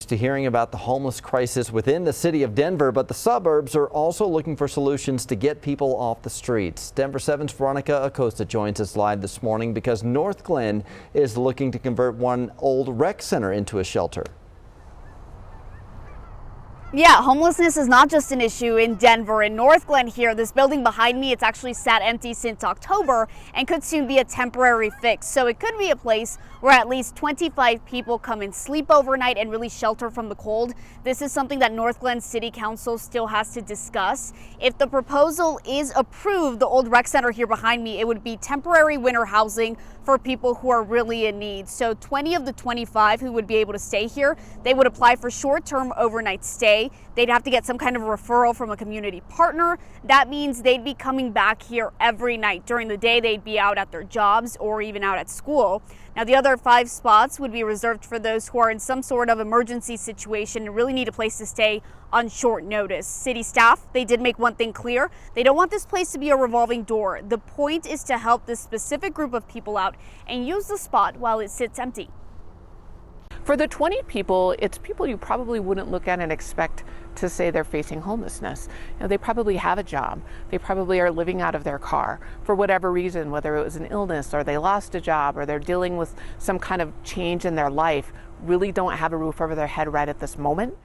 to hearing about the homeless crisis within the city of Denver, but the suburbs are also looking for solutions to get people off the streets. Denver 7's Veronica Acosta joins us live this morning because Northglenn is looking to convert one old rec center into a shelter. Yeah, homelessness is not just an issue in Denver. In Northglenn here, this building behind me, it's actually sat empty since October and could soon be a temporary fix. So it could be a place where at least 25 people come and sleep overnight and really shelter from the cold. This is something that Northglenn City Council still has to discuss. If the proposal is approved, the old rec center here behind me, it would be temporary winter housing for people who are really in need. So 20 of the 25 who would be able to stay here, they would apply for short-term overnight stay. They'd have to get some kind of referral from a community partner. That means they'd be coming back here every night. During the day, they'd be out at their jobs or even out at school. Now, the other 5 spots would be reserved for those who are in some sort of emergency situation and really need a place to stay on short notice. City staff, they did make one thing clear. They don't want this place to be a revolving door. The point is to help this specific group of people out and use the spot while it sits empty. For the 20 people, it's people you probably wouldn't look at and expect to say they're facing homelessness. You know, they probably have a job. They probably are living out of their car for whatever reason, whether it was an illness or they lost a job or they're dealing with some kind of change in their life, really don't have a roof over their head right at this moment.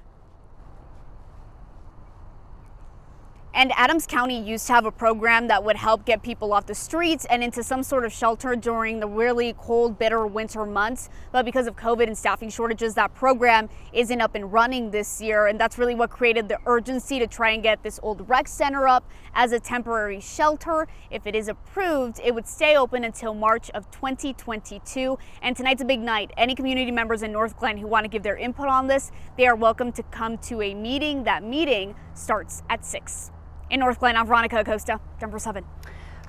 And Adams County used to have a program that would help get people off the streets and into some sort of shelter during the really cold, bitter winter months. But because of COVID and staffing shortages, that program isn't up and running this year. And that's really what created the urgency to try and get this old rec center up as a temporary shelter. If it is approved, it would stay open until March of 2022. And tonight's a big night. Any community members in Northglenn who want to give their input on this, they are welcome to come to a meeting. That meeting starts at 6. In Northglenn, I'm Veronica Acosta, Denver 7.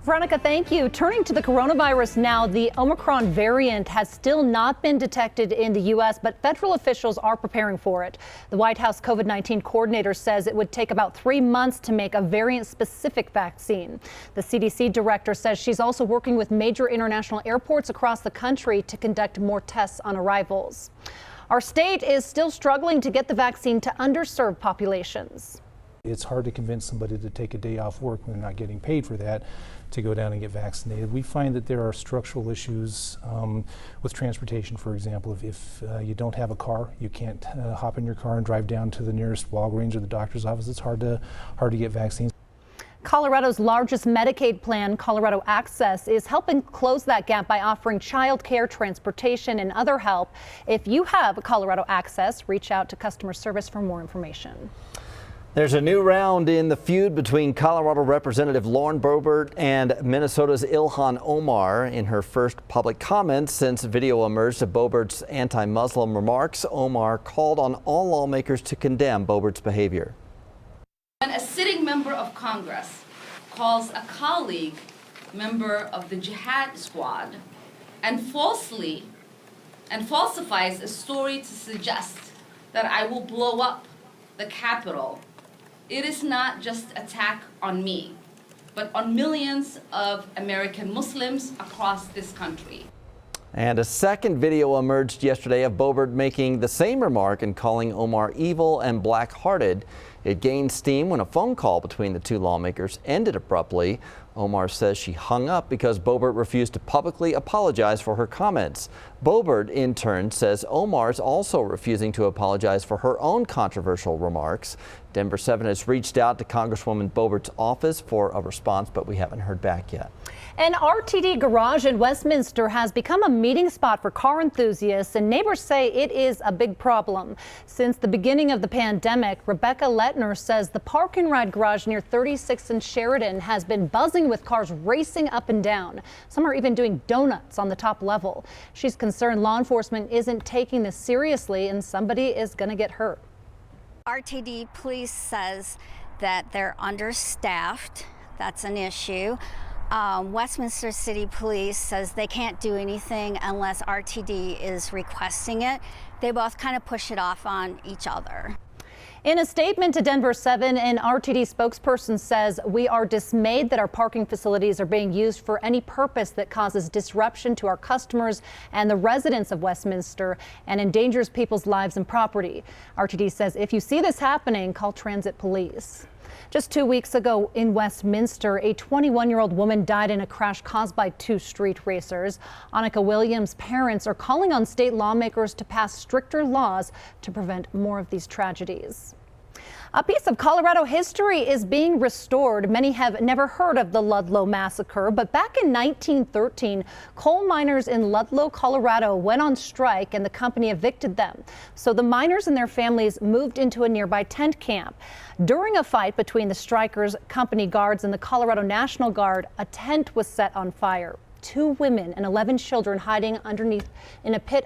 Veronica, thank you. Turning to the coronavirus now, the Omicron variant has still not been detected in the U.S., but federal officials are preparing for it. The White House COVID-19 coordinator says it would take about 3 months to make a variant-specific vaccine. The CDC director says she's also working with major international airports across the country to conduct more tests on arrivals. Our state is still struggling to get the vaccine to underserved populations. It's hard to convince somebody to take a day off work when they're not getting paid for that to go down and get vaccinated. We find that there are structural issues with transportation, for example. If you don't have a car, you can't hop in your car and drive down to the nearest Walgreens or the doctor's office. It's hard to get vaccines. Colorado's largest Medicaid plan, Colorado Access, is helping close that gap by offering child care, transportation, and other help. If you have Colorado Access, reach out to customer service for more information. There's a new round in the feud between Colorado Representative Lauren Bobert and Minnesota's Ilhan Omar. In her first public comments since video emerged of Bobert's anti-Muslim remarks, Omar called on all lawmakers to condemn Bobert's behavior. When a sitting member of Congress calls a colleague member of the jihad squad and falsifies a story to suggest that I will blow up the Capitol, it is not just an attack on me, but on millions of American Muslims across this country. And a second video emerged yesterday of Bobert making the same remark and calling Omar evil and black-hearted. It gained steam when a phone call between the two lawmakers ended abruptly. Omar says she hung up because Bobert refused to publicly apologize for her comments. Bobert, in turn, says Omar is also refusing to apologize for her own controversial remarks. Denver 7 has reached out to Congresswoman Bobert's office for a response, but we haven't heard back yet. An RTD garage in Westminster has become a meeting spot for car enthusiasts, and neighbors say it is a big problem. Since the beginning of the pandemic, Rebecca Lettner says the park and ride garage near 36th and Sheridan has been buzzing with cars racing up and down. Some are even doing donuts on the top level. She's concerned law enforcement isn't taking this seriously and somebody is going to get hurt. RTD police says that they're understaffed. That's an issue. Westminster City Police says they can't do anything unless RTD is requesting it. They both kind of push it off on each other. In a statement to Denver 7, an RTD spokesperson says, "We are dismayed that our parking facilities are being used for any purpose that causes disruption to our customers and the residents of Westminster and endangers people's lives and property." RTD says if you see this happening, call transit police. Just 2 weeks ago in Westminster, a 21-year-old woman died in a crash caused by two street racers. Annika Williams' parents are calling on state lawmakers to pass stricter laws to prevent more of these tragedies. A piece of Colorado history is being restored. Many have never heard of the Ludlow Massacre, but back in 1913, coal miners in Ludlow, Colorado went on strike and the company evicted them. So the miners and their families moved into a nearby tent camp. During a fight between the strikers, company guards, and the Colorado National Guard, a tent was set on fire. 2 women and 11 children hiding underneath in a pit